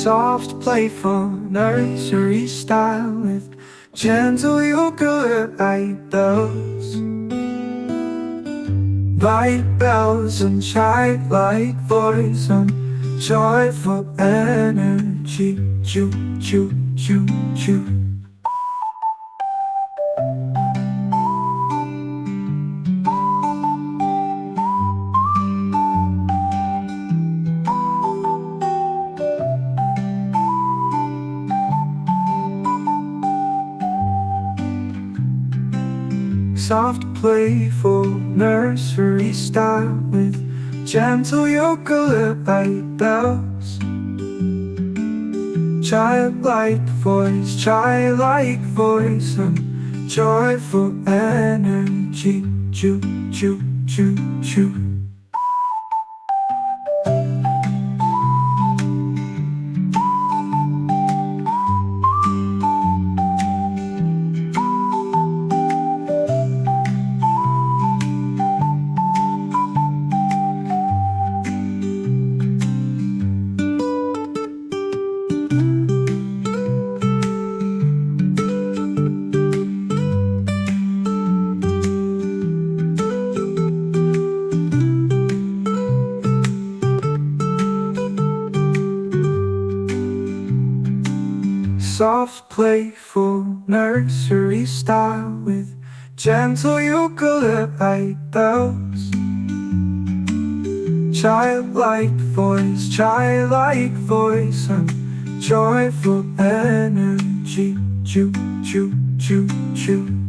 Soft, playful, nursery style with gentle ukulele bells. Light bells and childlike voice and joyful energy. Choo, choo, choo, choo. Soft, playful, nursery style with gentle ukulele bells. Childlike voice and joyful energy. Choo, choo, choo, choo. Soft, playful, nursery style with gentle ukulele bells. Childlike voice and joyful energy. Choo, choo, choo, choo.